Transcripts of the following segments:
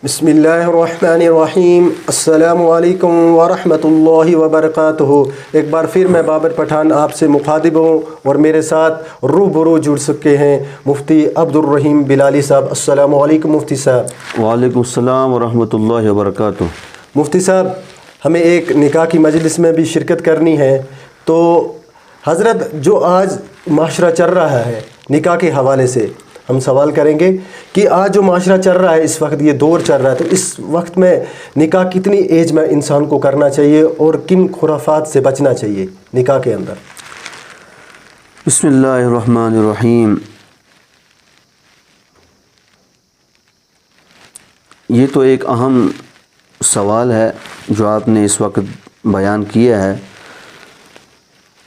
بسم اللہ الرحمن الرحیم، السلام علیکم ورحمۃ اللہ وبرکاتہ۔ ایک بار پھر میں بابر پٹھان آپ سے مخاطب ہوں اور میرے ساتھ روبرو جڑ سکے ہیں مفتی عبدالرحیم بلالی صاحب۔ السلام علیکم مفتی صاحب۔ وعلیکم السلام ورحمۃ اللہ وبرکاتہ۔ مفتی صاحب، ہمیں ایک نکاح کی مجلس میں بھی شرکت کرنی ہے، تو حضرت جو آج معاشرہ چل رہا ہے نکاح کے حوالے سے ہم سوال کریں گے کہ آج جو معاشرہ چل رہا ہے، اس وقت یہ دور چل رہا ہے، تو اس وقت میں نکاح کتنی ایج میں انسان کو کرنا چاہیے اور کن خرافات سے بچنا چاہیے نکاح کے اندر؟ بسم اللہ الرحمن الرحیم۔ یہ تو ایک اہم سوال ہے جو آپ نے اس وقت بیان کیا ہے،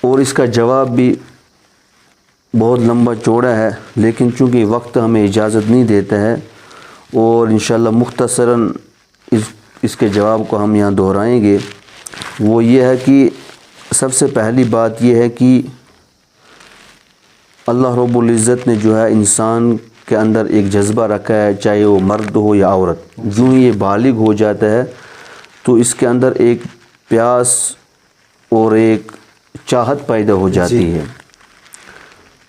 اور اس کا جواب بھی بہت لمبا چوڑا ہے، لیکن چونکہ وقت ہمیں اجازت نہیں دیتا ہے، اور انشاءاللہ مختصراً اس کے جواب کو ہم یہاں دہرائیں گے۔ وہ یہ ہے کہ سب سے پہلی بات یہ ہے کہ اللہ رب العزت نے جو ہے انسان کے اندر ایک جذبہ رکھا ہے، چاہے وہ مرد ہو یا عورت، جو ہی یہ بالغ ہو جاتا ہے تو اس کے اندر ایک پیاس اور ایک چاہت پیدا ہو جاتی ہے۔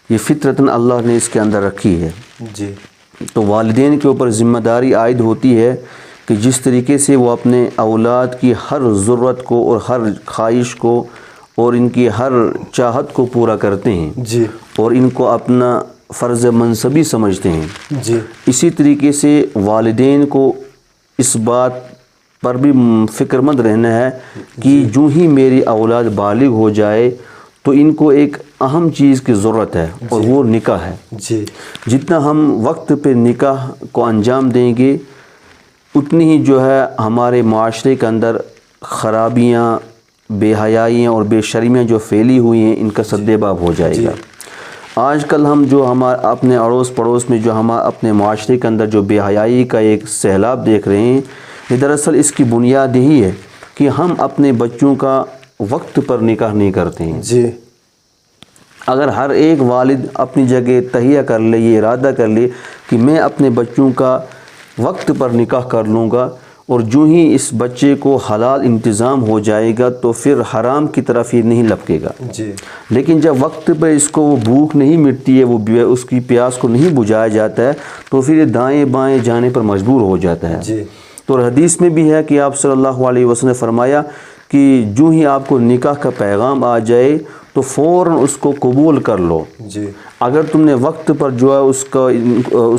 یہ فطرتاً اللہ نے اس کے اندر رکھی ہے۔ جی، تو والدین کے اوپر ذمہ داری عائد ہوتی ہے کہ جس طریقے سے وہ اپنے اولاد کی ہر ضرورت کو اور ہر خواہش کو اور ان کی ہر چاہت کو پورا کرتے ہیں، جی، اور ان کو اپنا فرض منصبی سمجھتے ہیں۔ جی، اسی طریقے سے والدین کو اس بات پر بھی فکر مند رہنا ہے کہ جو ہی میری اولاد بالغ ہو جائے تو ان کو ایک اہم چیز کی ضرورت ہے، اور وہ نکاح ہے۔ جی، جتنا ہم وقت پہ نکاح کو انجام دیں گے، اتنی ہی جو ہے ہمارے معاشرے کے اندر خرابیاں، بے حیائیاں اور بے شرمیاں جو پھیلی ہوئی ہیں، ان کا سدباب ہو جائے گا۔ آج کل ہم جو اپنے اڑوس پڑوس میں جو ہم اپنے معاشرے کے اندر جو بے حیائی کا ایک سیلاب دیکھ رہے ہیں، یہ دراصل اس کی بنیاد یہی ہے کہ ہم اپنے بچوں کا وقت پر نکاح نہیں کرتے ہیں۔ جی، اگر ہر ایک والد اپنی جگہ تہیہ کر لے، یہ ارادہ کر لے کہ میں اپنے بچوں کا وقت پر نکاح کر لوں گا، اور جو ہی اس بچے کو حلال انتظام ہو جائے گا تو پھر حرام کی طرف یہ نہیں لپکے گا۔ جی، لیکن جب وقت پہ اس کو وہ بھوک نہیں مٹتی ہے، وہ اس کی پیاس کو نہیں بجھایا جاتا ہے، تو پھر یہ دائیں بائیں جانے پر مجبور ہو جاتا ہے۔ جی، تو حدیث میں بھی ہے کہ آپ صلی اللہ علیہ وسلم نے فرمایا کہ جو ہی آپ کو نکاح کا پیغام آ جائے تو فوراً اس کو قبول کر لو۔ جی، اگر تم نے وقت پر جو ہے اس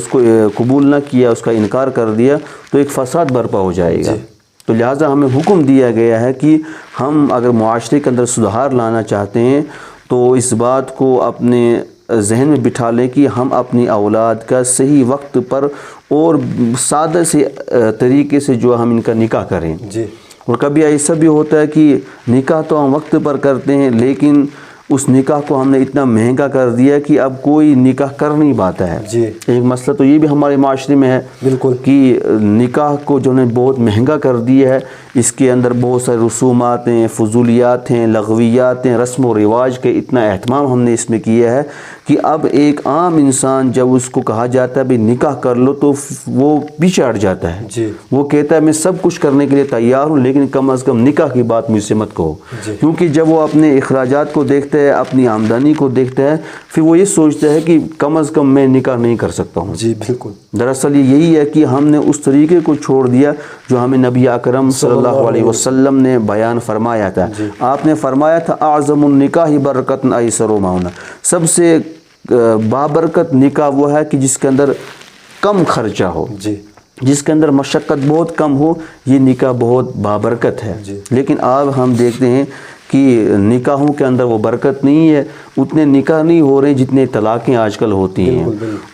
کو قبول نہ کیا، اس کا انکار کر دیا، تو ایک فساد برپا ہو جائے گا۔ تو لہٰذا ہمیں حکم دیا گیا ہے کہ ہم اگر معاشرے کے اندر سدھار لانا چاہتے ہیں تو اس بات کو اپنے ذہن میں بٹھا لیں کہ ہم اپنی اولاد کا صحیح وقت پر اور سادہ سے طریقے سے جو ہم ان کا نکاح کریں۔ جی، اور کبھی ایسا بھی ہوتا ہے کہ نکاح تو ہم وقت پر کرتے ہیں، لیکن اس نکاح کو ہم نے اتنا مہنگا کر دیا کہ اب کوئی نکاح کر نہیں پاتا ہے۔ جی، ایک مسئلہ تو یہ بھی ہمارے معاشرے میں ہے بالکل، کہ نکاح کو جو نے بہت مہنگا کر دیا ہے، اس کے اندر بہت سارے رسومات ہیں، فضولیات ہیں، لغویات ہیں، رسم و رواج کے اتنا اہتمام ہم نے اس میں کیا ہے کہ اب ایک عام انسان جب اس کو کہا جاتا ہے بھئی نکاح کر لو تو وہ پیچھے ہٹ جاتا ہے۔ جی، وہ کہتا ہے میں سب کچھ کرنے کے لیے تیار ہوں، لیکن کم از کم نکاح کی بات مجھ سے مت کہو۔ جی، کیونکہ جب وہ اپنے اخراجات کو دیکھتا ہے، اپنی آمدنی کو دیکھتا ہے، پھر وہ یہ سوچتا ہے کہ کم از کم میں نکاح نہیں کر سکتا ہوں۔ جی، بالکل، دراصل یہی ہے کہ ہم نے اس طریقے کو چھوڑ دیا جو ہمیں نبی اکرم صلی اللہ علیہ وسلم نے بیان فرمایا تھا۔ آپ نے فرمایا تھا اعظم النکاح برکت ایسر مؤنہ، سب سے بابرکت نکاح وہ ہے کہ جس کے اندر کم خرچہ ہو، جی، جس کے اندر مشقت بہت کم ہو، یہ نکاح بہت بابرکت ہے۔ لیکن اب ہم دیکھتے ہیں کہ نکاحوں کے اندر وہ برکت نہیں ہے، اتنے نکاح نہیں ہو رہے جتنے طلاقیں آج کل ہوتی ہیں،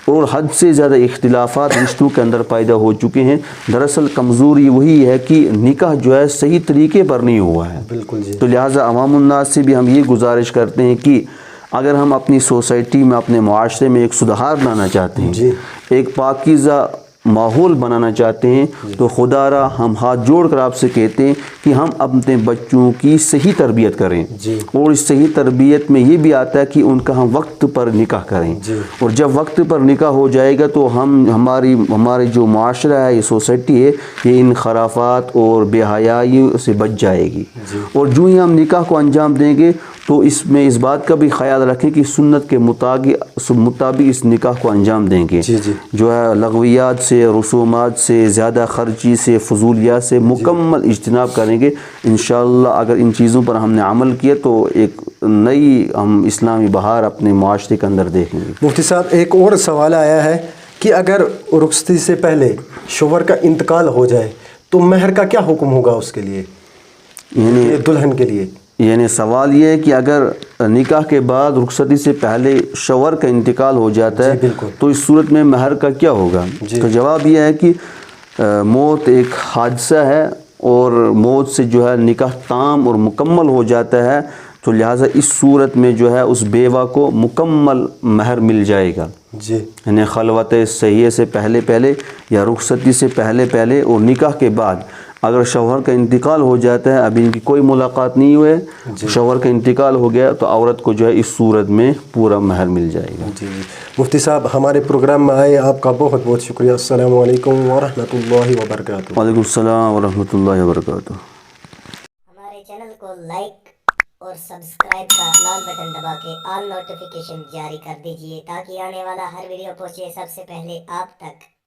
اور حد سے زیادہ اختلافات رشتوں کے اندر پیدا ہو چکے ہیں۔ دراصل کمزوری وہی ہے کہ نکاح جو ہے صحیح طریقے پر نہیں ہوا ہے۔ بالکل، جی، تو لہٰذا عوام الناس سے بھی ہم یہ گزارش کرتے ہیں کہ اگر ہم اپنی سوسائٹی میں اپنے معاشرے میں ایک سدھار لانا چاہتے ہیں، جی ایک پاکیزہ ماحول بنانا چاہتے ہیں، تو خدا را ہم ہاتھ جوڑ کر آپ سے کہتے ہیں کہ ہم اپنے بچوں کی صحیح تربیت کریں، جی اور اس صحیح تربیت میں یہ بھی آتا ہے کہ ان کا ہم وقت پر نکاح کریں، جی اور جب وقت پر نکاح ہو جائے گا تو ہمارے جو معاشرہ ہے، یہ سوسائٹی ہے، یہ ان خرافات اور بے حیائی سے بچ جائے گی۔ جی اور جو ہی ہم نکاح کو انجام دیں گے تو اس میں اس بات کا بھی خیال رکھیں کہ سنت کے مطابق اس نکاح کو انجام دیں گے، جی جی جو ہے لغویات سے، رسومات سے، زیادہ خرچی سے، فضولیات سے مکمل اجتناب کریں گے۔ انشاءاللہ اگر ان چیزوں پر ہم نے عمل کیا تو ایک نئی ہم اسلامی بہار اپنے معاشرے کے اندر دیکھیں گے۔ مفتی صاحب ایک اور سوال آیا ہے کہ اگر رخصتی سے پہلے شوہر کا انتقال ہو جائے تو مہر کا کیا حکم ہوگا اس کے لیے، یعنی دلہن کے لیے؟ سوال یہ ہے کہ اگر نکاح کے بعد رخصتی سے پہلے شوہر کا انتقال ہو جاتا ہے جی بالکل تو اس صورت میں مہر کا کیا ہوگا؟ جی اس کا جواب یہ ہے کہ موت ایک حادثہ ہے، اور موت سے جو ہے نکاح تام اور مکمل ہو جاتا ہے، تو لہٰذا اس صورت میں جو ہے اس بیوہ کو مکمل مہر مل جائے گا، جی یعنی خلوت صحیح سے پہلے یا رخصتی سے پہلے اور نکاح کے بعد اگر شوہر کا انتقال ہو جاتا ہے، ابھی ان کی کوئی ملاقات نہیں ہوئے، شوہر کا انتقال ہو گیا تو عورت کو جو ہے اس صورت میں پورا مہر مل جائے گا۔ جی جی مفتی صاحب ہمارے پروگرام میں آئے، آپ کا بہت بہت شکریہ۔ السلام علیکم ورحمۃ اللہ وبرکاتہ۔ وعلیکم السلام ورحمۃ اللہ وبرکاتہ۔ ہمارے چینل کو لائک اور سبسکرائب کا لال بٹن دبا کے آل نوٹیفیکیشن جاری کر دیجیے تاکہ آنے والا ہر ویڈیو پہنچے سب سے پہلے آپ تک۔